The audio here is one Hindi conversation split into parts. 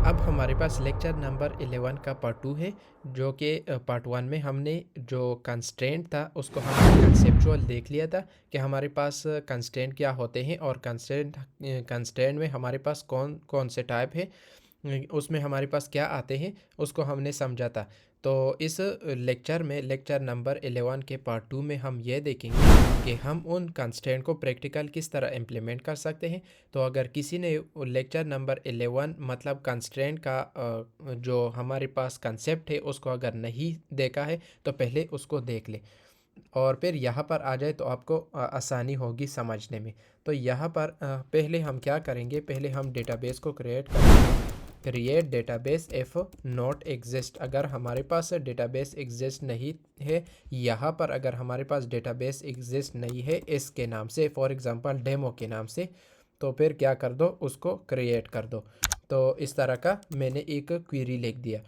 अब हमारे पास लेक्चर नंबर 11 का पार्ट 2 है, जो कि पार्ट 1 में हमने जो कंस्ट्रेंट था उसको हमने कंसेप्चुअल देख लिया था कि हमारे पास कंस्ट्रेंट क्या होते हैं और कंस्ट्रेंट में हमारे पास कौन कौन से टाइप है, उसमें हमारे पास क्या आते हैं उसको हमने समझा था। तो इस लेक्चर में लेक्चर नंबर 11 के पार्ट 2 में हम ये देखेंगे कि हम उन कंस्ट्रेंट को प्रैक्टिकल किस तरह इम्प्लीमेंट कर सकते हैं। तो अगर किसी ने लेक्चर नंबर 11 मतलब कंस्ट्रेंट का जो हमारे पास कंसेप्ट है उसको अगर नहीं देखा है तो पहले उसको देख ले और फिर यहाँ पर आ जाए तो आपको आसानी होगी समझने में। तो यहाँ पर पहले हम क्या करेंगे, पहले हम डेटाबेस को क्रिएट करेंगे। Create database if not exist, अगर हमारे पास डेटाबेस एग्जिस्ट नहीं है, यहाँ पर अगर हमारे पास डेटाबेस एग्जिस्ट नहीं है इसके नाम से, फॉर एग्जांपल डेमो के नाम से, तो फिर क्या कर दो, उसको क्रिएट कर दो। तो इस तरह का मैंने एक क्वेरी लिख दिया।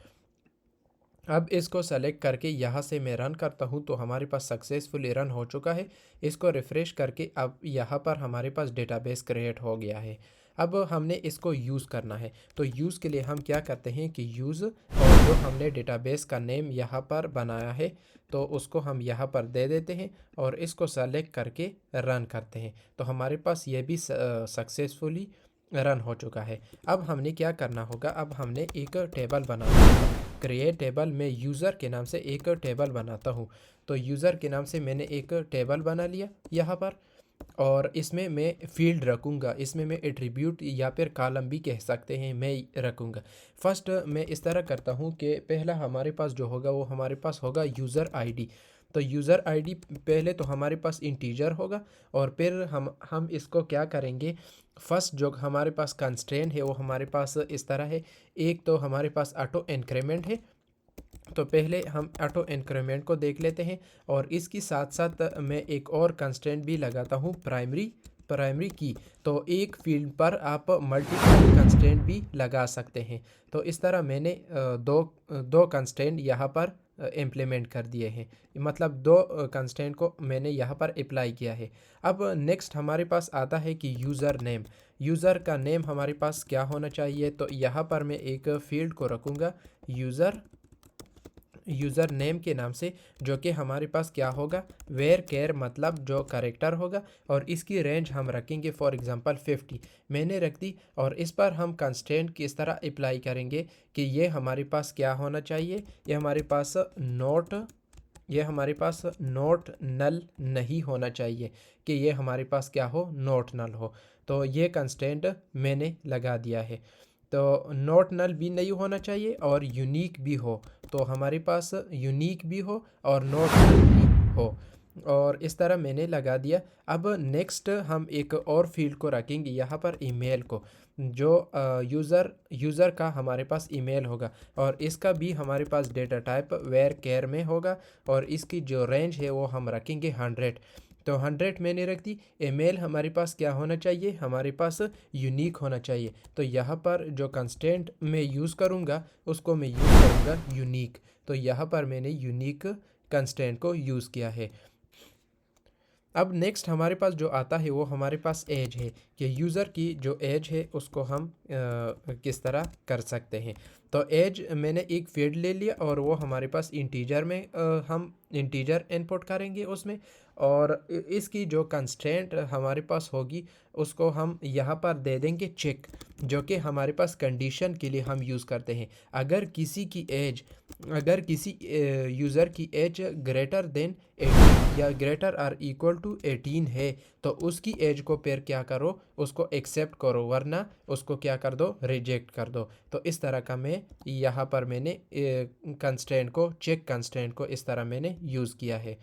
अब इसको सेलेक्ट करके यहाँ से मैं रन करता हूँ तो हमारे पास सक्सेसफुली रन हो चुका है। इसको रिफ़्रेश करके अब यहाँ पर हमारे पास डेटाबेस क्रिएट हो गया है। अब हमने इसको यूज़ करना है, तो यूज़ के लिए हम क्या करते हैं कि यूज़, और जो हमने डेटाबेस का नेम यहाँ पर बनाया है तो उसको हम यहाँ पर दे देते हैं और इसको सेलेक्ट करके रन करते हैं। तो हमारे पास ये भी सक्सेसफुली रन हो चुका है। अब हमने क्या करना होगा, अब हमने एक टेबल बनाना होगा। क्रिएट टेबल में यूज़र के नाम से एक टेबल बनाता हूँ। तो यूज़र के नाम से मैंने एक टेबल बना लिया यहाँ पर, और इसमें मैं फील्ड रखूँगा, इसमें मैं एट्रीब्यूट या फिर कॉलम भी कह सकते हैं मैं रखूँगा। फर्स्ट मैं इस तरह करता हूँ कि पहला हमारे पास जो होगा वो हमारे पास होगा यूज़र आईडी। तो यूज़र आईडी पहले तो हमारे पास इंटीजर होगा और फिर हम इसको क्या करेंगे, फर्स्ट जो हमारे पास कंस्ट्रेंट है वो हमारे पास इस तरह है। एक तो हमारे पास ऑटो इंक्रीमेंट है, तो पहले हम ऑटो इंक्रीमेंट को देख लेते हैं और इसकी साथ साथ मैं एक और कंस्ट्रेंट भी लगाता हूँ, प्राइमरी की। तो एक फील्ड पर आप मल्टीपल कंस्ट्रेंट भी लगा सकते हैं। तो इस तरह मैंने दो कंस्ट्रेंट यहाँ पर इम्प्लीमेंट कर दिए हैं, मतलब दो कंस्ट्रेंट को मैंने यहाँ पर अप्लाई किया है। अब नेक्स्ट हमारे पास आता है कि यूज़र नेम। यूज़र का नेम हमारे पास क्या होना चाहिए, तो यहाँ पर मैं एक फील्ड को रखूँगा यूज़र नेम के नाम से, जो कि हमारे पास क्या होगा, वेयर केयर मतलब जो करेक्टर होगा, और इसकी रेंज हम रखेंगे फॉर एग्जांपल 50 मैंने रख दी। और इस पर हम कंस्ट्रेंट किस तरह अप्लाई करेंगे कि ये हमारे पास क्या होना चाहिए, ये हमारे पास नोट नल नहीं होना चाहिए, कि ये हमारे पास क्या हो, नोट नल हो। तो ये कंस्ट्रेंट मैंने लगा दिया है। तो नॉट नल भी नहीं होना चाहिए और यूनिक भी हो, तो हमारे पास यूनिक भी हो और नॉट नल भी हो, और इस तरह मैंने लगा दिया। अब नेक्स्ट हम एक और फील्ड को रखेंगे यहाँ पर, ईमेल को, जो यूज़र का हमारे पास ईमेल होगा, और इसका भी हमारे पास डेटा टाइप वेयर केयर में होगा, और इसकी जो रेंज है वो हम रखेंगे 100। तो 100 मैंने रख दी। ईमेल हमारे पास क्या होना चाहिए, हमारे पास यूनिक होना चाहिए। तो यहाँ पर जो कंस्ट्रेंट मैं यूज़ करूँगा उसको मैं यूज़ करूँगा यूनिक। तो यहाँ पर मैंने यूनिक कंस्ट्रेंट को यूज़ किया है। अब नेक्स्ट हमारे पास जो आता है वो हमारे पास एज है, कि यूज़र की जो एज है उसको हम किस तरह कर सकते हैं। तो एज मैंने एक फील्ड ले लिया और वो हमारे पास इंटीजर में हम इंटीजर इनपुट करेंगे उसमें, और इसकी जो कंस्ट्रेंट हमारे पास होगी उसको हम यहाँ पर दे देंगे चेक, जो कि हमारे पास कंडीशन के लिए हम यूज़ करते हैं। अगर किसी यूज़र की एज ग्रेटर देन 18 या ग्रेटर आर इक्वल टू 18 है तो उसकी एज को फिर क्या करो, उसको एक्सेप्ट करो, वरना उसको क्या कर दो, रिजेक्ट कर दो। तो इस तरह का मैं यहाँ पर मैंने कंस्ट्रेंट को, चेक कंस्ट्रेंट को इस तरह मैंने यूज़ किया है।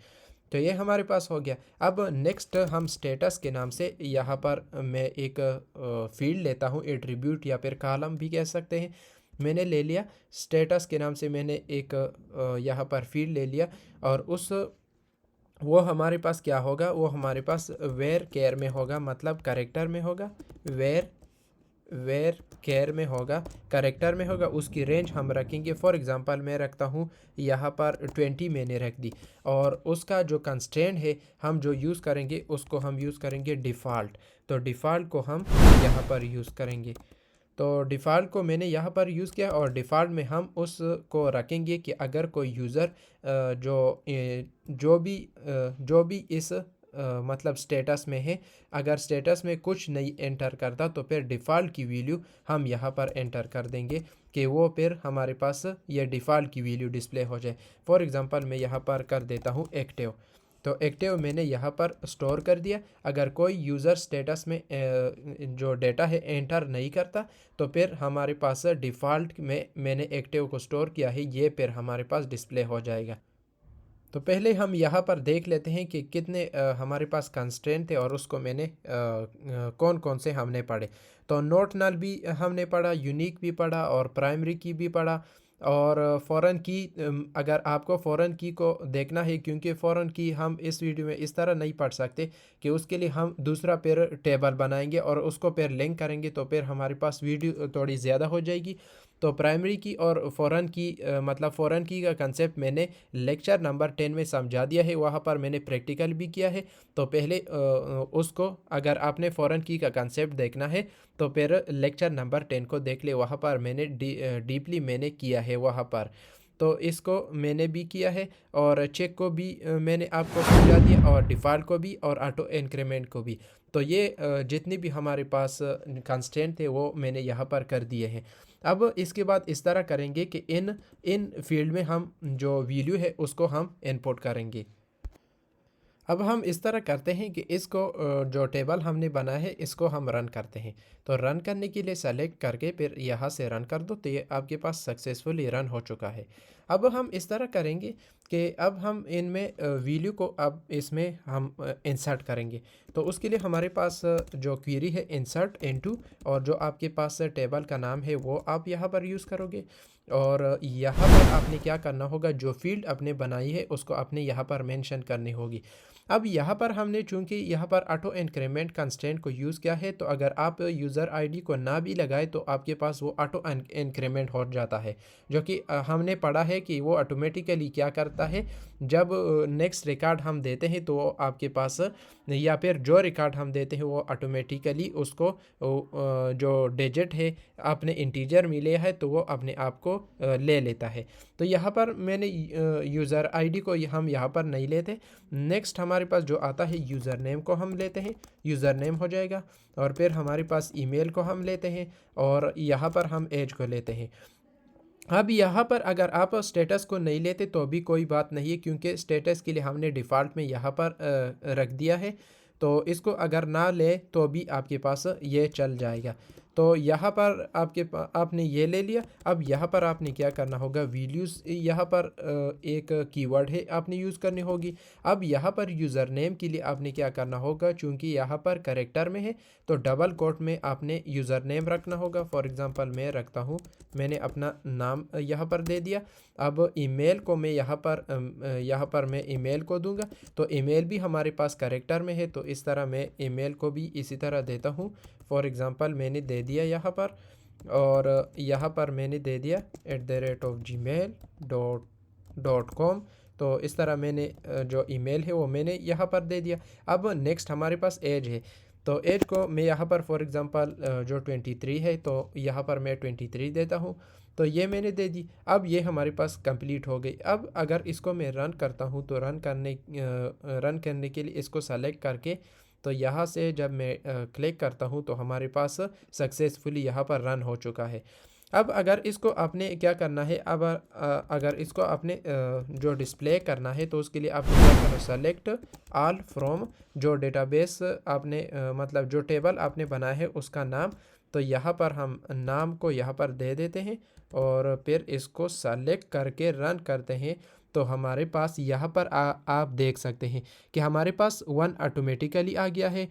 तो ये हमारे पास हो गया। अब नेक्स्ट हम स्टेटस के नाम से यहाँ पर मैं एक फील्ड लेता हूँ, एट्रीब्यूट या फिर कॉलम भी कह सकते हैं। मैंने ले लिया स्टेटस के नाम से, मैंने एक यहाँ पर फील्ड ले लिया, और वो हमारे पास क्या होगा, वो हमारे पास वेयर केयर में होगा, मतलब करेक्टर में होगा, वेयर केयर में होगा, करेक्टर में होगा। उसकी रेंज हम रखेंगे, फॉर एग्जांपल मैं रखता हूँ यहाँ पर 20 मैंने रख दी, और उसका जो कंस्ट्रेंट है हम जो यूज़ करेंगे उसको हम यूज़ करेंगे डिफ़ॉल्ट। तो डिफ़ॉल्ट को हम यहाँ पर यूज़ करेंगे। तो डिफ़ॉल्ट को मैंने यहाँ पर यूज़ किया और डिफ़ॉल्ट में हम उसको रखेंगे कि अगर कोई यूज़र जो भी इस मतलब स्टेटस में है, अगर स्टेटस में कुछ नहीं एंटर करता तो फिर डिफ़ॉल्ट की वैल्यू हम यहाँ पर एंटर कर देंगे कि वो फिर हमारे पास ये डिफ़ॉल्ट की वैल्यू डिस्प्ले हो जाए। फॉर एग्ज़ाम्पल मैं यहाँ पर कर देता हूँ एक्टिव, तो एक्टिव मैंने यहाँ पर स्टोर कर दिया। अगर कोई यूज़र स्टेटस में जो डेटा है एंटर नहीं करता तो फिर हमारे पास डिफ़ॉल्ट में मैंने एक्टिव को स्टोर किया है, ये फिर हमारे पास डिस्प्ले हो जाएगा। तो पहले हम यहाँ पर देख लेते हैं कि कितने हमारे पास कंस्ट्रेंट थे और उसको मैंने कौन कौन से हमने पढ़े। तो नोट नल भी हमने पढ़ा, यूनिक भी पढ़ा और प्राइमरी की भी पढ़ा और फ़ॉरेन की। अगर आपको फ़ॉरेन की को देखना है, क्योंकि फ़ॉरेन की हम इस वीडियो में इस तरह नहीं पढ़ सकते कि उसके लिए हम दूसरा फिर टेबल बनाएंगे और उसको फिर लिंक करेंगे तो फिर हमारे पास वीडियो थोड़ी ज़्यादा हो जाएगी। तो प्राइमरी की और फ़ॉरेन की मतलब फ़ॉरेन की का कंसेप्ट मैंने लेक्चर नंबर 10 में समझा दिया है, वहाँ पर मैंने प्रैक्टिकल भी किया है। तो पहले उसको अगर आपने फ़ॉरेन की का कंसेप्ट देखना है तो फिर लेक्चर नंबर 10 को देख ले, वहाँ पर मैंने डीपली मैंने किया है वहाँ पर। तो इसको मैंने भी किया है और चेक को भी मैंने आपको समझा दिया और डिफ़ॉल्ट को भी और ऑटो इंक्रीमेंट को भी। तो ये जितनी भी हमारे पास कंस्ट्रेंट थे वो मैंने यहाँ पर कर दिए हैं। अब इसके बाद इस तरह करेंगे कि इन इन फील्ड में हम जो वैल्यू है उसको हम इनपुट करेंगे। अब हम इस तरह करते हैं कि इसको जो टेबल हमने बनाया है इसको हम रन करते हैं। तो रन करने के लिए सेलेक्ट करके फिर यहाँ से रन कर दो, तो ये आपके पास सक्सेसफुली रन हो चुका है। अब हम इस तरह करेंगे कि अब हम इनमें वैल्यू को अब इसमें हम इंसर्ट करेंगे। तो उसके लिए हमारे पास जो क्वेरी है इंसर्ट इनटू, और जो आपके पास टेबल का नाम है वो आप यहाँ पर यूज़ करोगे। और यहाँ पर आपने क्या करना होगा, जो फील्ड आपने बनाई है उसको आपने यहाँ पर मेंशन करनी होगी। अब यहाँ पर हमने चूंकि यहाँ पर ऑटो इंक्रीमेंट कंस्ट्रेंट को यूज़ किया है, तो अगर आप यूज़र आईडी को ना भी लगाए तो आपके पास वो ऑटो इंक्रीमेंट हो जाता है, जो कि हमने पढ़ा है कि वो ऑटोमेटिकली क्या करता है, जब नेक्स्ट रिकॉर्ड हम देते हैं तो वो आपके पास, या फिर जो रिकॉर्ड हम देते हैं वो ऑटोमेटिकली उसको जो डिजिट है आपने इंटीजर मिले है तो वो अपने आप को ले लेता है। तो यहाँ पर मैंने यूज़र आईडी को हम यहाँ पर नहीं लेते। नेक्स्ट हमारे पास जो आता है यूज़र नेम को हम लेते हैं, यूज़र नेम हो जाएगा। और फिर हमारे पास ईमेल को हम लेते हैं और यहाँ पर हम एज को लेते हैं। अब यहाँ पर अगर आप स्टेटस को नहीं लेते तो भी कोई बात नहीं है, क्योंकि स्टेटस के लिए हमने डिफ़ॉल्ट में यहाँ पर रख दिया है। तो इसको अगर ना ले तो भी आपके पास ये चल जाएगा। तो यहाँ पर आपने ये ले लिया। अब यहाँ पर आपने क्या करना होगा, वैल्यूज़ यहाँ पर एक कीवर्ड है आपने यूज़ करनी होगी। अब यहाँ पर यूज़र नेम के लिए आपने क्या करना होगा, चूँकि यहाँ पर करेक्टर में है तो डबल कोट में आपने यूज़र नेम रखना होगा। फॉर एग्ज़ाम्पल मैं रखता हूँ, मैंने अपना नाम यहाँ पर दे दिया। अब ईमेल को मैं यहाँ पर मैं ईमेल को दूंगा। तो ईमेल भी हमारे पास करेक्टर में है, तो इस तरह मैं ईमेल को भी इसी तरह देता हूँ। फॉर एग्ज़ाम्पल मैंने दे दिया यहाँ पर, और यहाँ पर मैंने दे दिया @gmail.com। तो इस तरह मैंने जो ईमेल है वो मैंने यहाँ पर दे दिया। अब नेक्स्ट हमारे पास एज है, तो एज को मैं यहाँ पर फॉर एग्ज़ाम्पल जो 23 है तो यहाँ पर मैं 23 देता हूँ। तो ये मैंने दे दी। अब ये हमारे पास कंप्लीट हो गई। अब अगर इसको मैं रन करता हूँ तो रन करने के लिए इसको सेलेक्ट करके, तो यहाँ से जब मैं क्लिक करता हूँ तो हमारे पास सक्सेसफुली यहाँ पर रन हो चुका है। अब अगर इसको आपने क्या करना है, अब अगर इसको आपने जो डिस्प्ले करना है तो उसके लिए आपने क्या करना है, सेलेक्ट ऑल फ्रॉम जो डेटाबेस आपने मतलब जो टेबल आपने बनाया है उसका नाम। तो यहाँ पर हम नाम को यहाँ पर दे देते हैं और फिर इसको सेलेक्ट करके रन करते हैं। तो हमारे पास यहाँ पर आप देख सकते हैं कि हमारे पास 1 ऑटोमेटिकली आ गया है,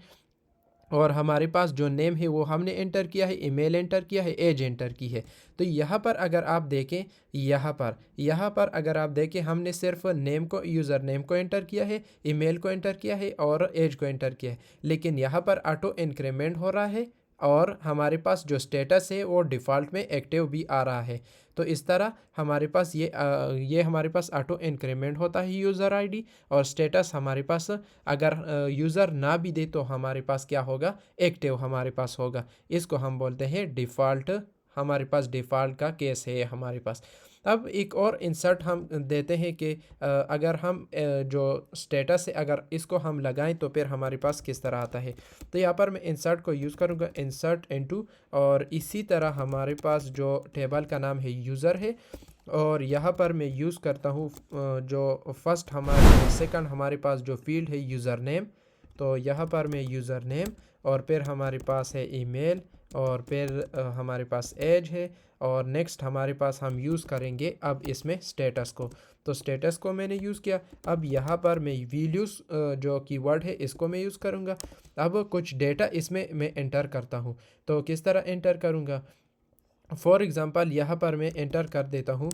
और हमारे पास जो नेम है वो हमने एंटर किया है, ईमेल एंटर किया है, एज एंटर की है। तो यहाँ पर अगर आप देखें, यहाँ पर अगर आप देखें, हमने सिर्फ नेम को, यूज़र नेम को एंटर किया है, ईमेल को एंटर किया है और एज को एंटर किया है, लेकिन यहाँ पर ऑटो इंक्रीमेंट हो रहा है और हमारे पास जो स्टेटस है वो डिफ़ॉल्ट में एक्टिव भी आ रहा है। तो इस तरह हमारे पास ये हमारे पास ऑटो इंक्रीमेंट होता है यूज़र आईडी, और स्टेटस हमारे पास अगर यूज़र ना भी दे तो हमारे पास क्या होगा, एक्टिव हमारे पास होगा। इसको हम बोलते हैं डिफ़ॉल्ट। हमारे पास डिफ़ॉल्ट का केस है हमारे पास। अब एक और इंसर्ट हम देते हैं कि अगर हम जो स्टेटस है अगर इसको हम लगाएं तो फिर हमारे पास किस तरह आता है। तो यहाँ पर मैं इंसर्ट को यूज़ करूँगा, इंसर्ट इनटू, और इसी तरह हमारे पास जो टेबल का नाम है यूज़र है, और यहाँ पर मैं यूज़ करता हूँ जो फर्स्ट हमारे सेकंड हमारे पास जो फील्ड है यूज़र नेम। तो यहाँ पर मैं यूज़र नेम, और फिर हमारे पास है ईमेल, और फिर हमारे पास एज है, और नेक्स्ट हमारे पास हम यूज़ करेंगे अब इसमें स्टेटस को। तो स्टेटस को मैंने यूज़ किया। अब यहाँ पर मैं वैल्यूज़ जो कीवर्ड है इसको मैं यूज़ करूँगा। अब कुछ डेटा इसमें मैं एंटर करता हूँ। तो किस तरह एंटर करूँगा, फॉर एग्ज़ाम्पल यहाँ पर मैं एंटर कर देता हूँ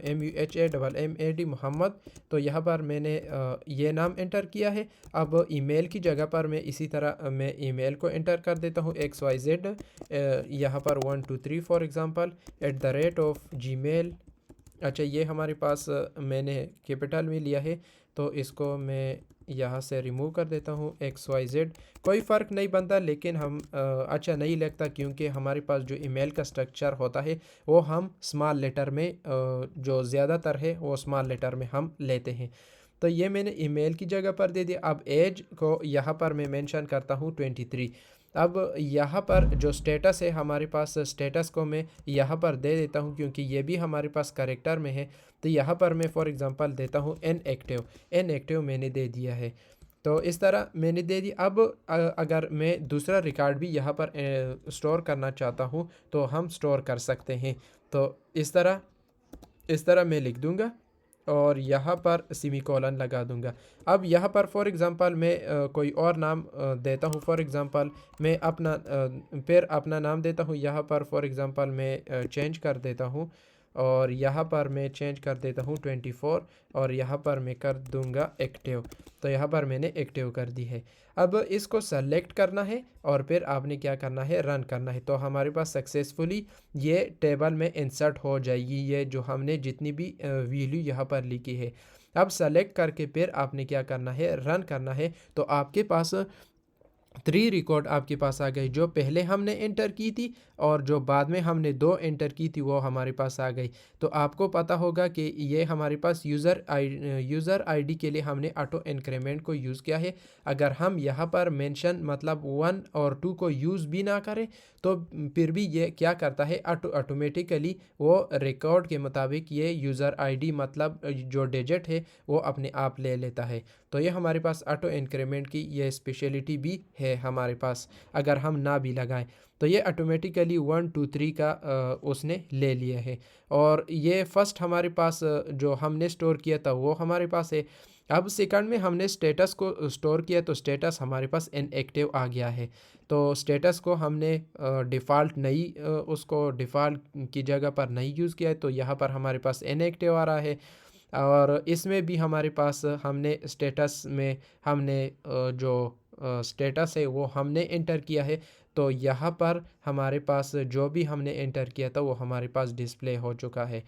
MUHAMMAD मोहम्मद। तो यहाँ पर मैंने ये नाम एंटर किया है। अब ईमेल की जगह पर मैं इसी तरह मैं ईमेल को एंटर कर देता हूँ XYZ, यहाँ पर 1 2 3 फॉर एग्ज़ाम्पल @Gmail। अच्छा, ये हमारे पास मैंने कैपिटल में लिया है, तो इसको मैं यहाँ से रिमूव कर देता हूँ XYZ। कोई फ़र्क नहीं बनता, लेकिन हम अच्छा नहीं लगता क्योंकि हमारे पास जो ईमेल का स्ट्रक्चर होता है वो हम स्मॉल लेटर में जो ज़्यादातर है वो स्मॉल लेटर में हम लेते हैं। तो ये मैंने ईमेल की जगह पर दे दिया। अब एज को यहाँ पर मैं मेंशन करता हूँ 23। अब यहाँ पर जो स्टेटस है हमारे पास, स्टेटस को मैं यहाँ पर दे देता हूँ क्योंकि ये भी हमारे पास करेक्टर में है। तो यहाँ पर मैं फॉर एग्ज़ाम्पल देता हूँ इनएक्टिव मैंने दे दिया है। तो इस तरह मैंने दे दी। अब अगर मैं दूसरा रिकॉर्ड भी यहाँ पर स्टोर करना चाहता हूँ तो हम स्टोर कर सकते हैं। तो इस तरह मैं लिख दूँगा और यहाँ पर सेमीकोलन लगा दूंगा। अब यहाँ पर फॉर एग्ज़ाम्पल मैं कोई और नाम देता हूँ। फॉर एग्ज़ाम्पल मैं फिर अपना नाम देता हूँ। यहाँ पर फॉर एग्ज़ाम्पल मैं चेंज कर देता हूँ, और यहाँ पर मैं चेंज कर देता हूँ 24, और यहाँ पर मैं कर दूंगा एक्टिव। तो यहाँ पर मैंने एक्टिव कर दी है। अब इसको सेलेक्ट करना है और फिर आपने क्या करना है, रन करना है। तो हमारे पास सक्सेसफुली ये टेबल में इंसर्ट हो जाएगी, ये जो हमने जितनी भी वैल्यू यहाँ पर लिखी है। अब सेलेक्ट करके फिर आपने क्या करना है, रन करना है। तो आपके पास 3 रिकॉर्ड आपके पास आ गई, जो पहले हमने एंटर की थी और जो बाद में हमने 2 एंटर की थी वो हमारे पास आ गई। तो आपको पता होगा कि ये हमारे पास यूज़र आईडी के लिए हमने ऑटो इंक्रीमेंट को यूज़ किया है। अगर हम यहाँ पर मेंशन मतलब 1 और 2 को यूज़ भी ना करें तो फिर भी ये क्या करता है, ऑटोमेटिकली वो रिकॉर्ड के मुताबिक ये यूज़र आईडी मतलब जो डिजिट है वो अपने आप ले लेता है। तो ये हमारे पास ऑटो इंक्रीमेंट की ये स्पेशलिटी भी है हमारे पास। अगर हम ना भी लगाएं तो ये ऑटोमेटिकली 1 2 3 का उसने ले लिया है। और ये फर्स्ट हमारे पास जो हमने स्टोर किया था वो हमारे पास है। अब सेकंड में हमने स्टेटस को स्टोर किया तो स्टेटस हमारे पास इनएक्टिव आ गया है। तो स्टेटस को हमने डिफ़ॉल्ट नहीं उसको डिफ़ॉल्ट की जगह पर नहीं यूज़ किया है, तो यहाँ पर हमारे पास इनएक्टिव आ रहा है। और इसमें भी हमारे पास हमने स्टेटस में हमने जो स्टेटस है वो हमने एंटर किया है। तो यहाँ पर हमारे पास जो भी हमने एंटर किया था वो हमारे पास डिस्प्ले हो चुका है।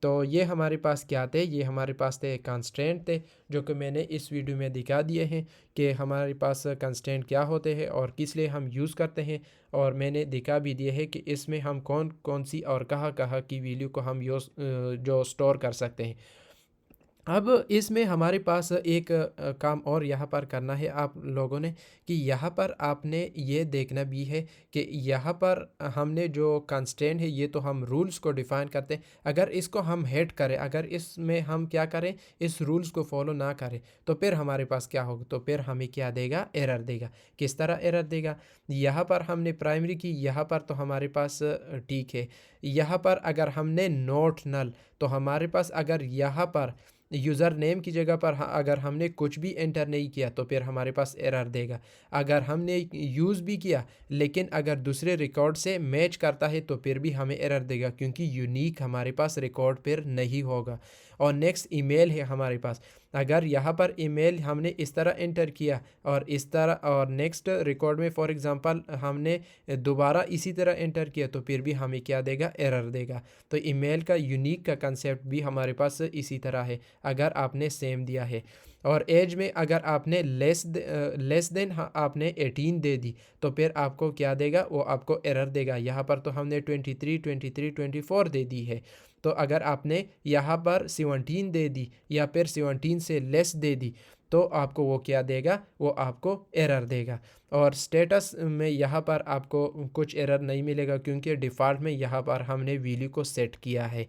तो ये हमारे पास क्या थे, ये हमारे पास थे कंस्ट्रेंट थे, जो कि मैंने इस वीडियो में दिखा दिए हैं कि हमारे पास कंस्ट्रेंट क्या होते हैं और किस लिए हम यूज़ करते हैं। और मैंने दिखा भी दिए है कि इसमें हम कौन कौन सी और कहाँ कहाँ की वैल्यू को हम जो स्टोर कर सकते हैं। अब इसमें हमारे पास एक काम और यहाँ पर करना है आप लोगों ने, कि यहाँ पर आपने ये देखना भी है कि यहाँ पर हमने जो कंस्ट्रेंट है ये तो हम रूल्स को डिफ़ाइन करते हैं। अगर इसको हम हेड करें, अगर इसमें हम क्या करें, इस रूल्स को फॉलो ना करें तो फिर हमारे पास क्या होगा, तो फिर हमें क्या देगा, एरर देगा। किस तरह एरर देगा, यहाँ पर हमने प्राइमरी की, यहाँ पर तो हमारे पास ठीक है। यहाँ पर अगर हमने नोट नल, तो हमारे पास अगर यहाँ पर यूज़र नेम की जगह पर अगर हमने कुछ भी एंटर नहीं किया तो फिर हमारे पास एरर देगा। अगर हमने यूज़ भी किया लेकिन अगर दूसरे रिकॉर्ड से मैच करता है तो फिर भी हमें एरर देगा, क्योंकि यूनिक हमारे पास रिकॉर्ड फिर नहीं होगा। और नेक्स्ट ईमेल है हमारे पास। अगर यहाँ पर ईमेल हमने इस तरह एंटर किया और इस तरह और नेक्स्ट रिकॉर्ड में फॉर एग्ज़ाम्पल हमने दोबारा इसी तरह एंटर किया तो फिर भी हमें क्या देगा, एरर देगा। तो ईमेल का यूनिक का कंसेप्ट भी हमारे पास इसी तरह है अगर आपने सेम दिया है। और एज में अगर आपने लेस देन आपने 18 दे दी तो फिर आपको क्या देगा, वो आपको एरर देगा। यहाँ पर तो हमने 23, 23, 24 दे दी है। तो अगर आपने यहाँ पर 17 दे दी या फिर 17 से लेस दे दी तो आपको वो क्या देगा, वो आपको एरर देगा। और स्टेटस में यहाँ पर आपको कुछ एरर नहीं मिलेगा क्योंकि डिफ़ॉल्ट में यहाँ पर हमने वैल्यू को सेट किया है।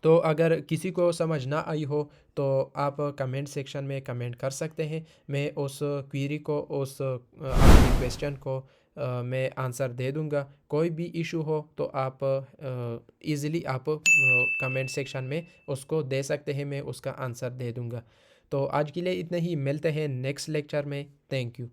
तो अगर किसी को समझ ना आई हो तो आप कमेंट सेक्शन में कमेंट कर सकते हैं। मैं उस क्वेरी को, उस आपके क्वेश्चन को मैं आंसर दे दूंगा। कोई भी इशू हो तो आप इजीली आप कमेंट सेक्शन में उसको दे सकते हैं, मैं उसका आंसर दे दूंगा। तो आज के लिए इतना ही, मिलते हैं नेक्स्ट लेक्चर में। Thank you.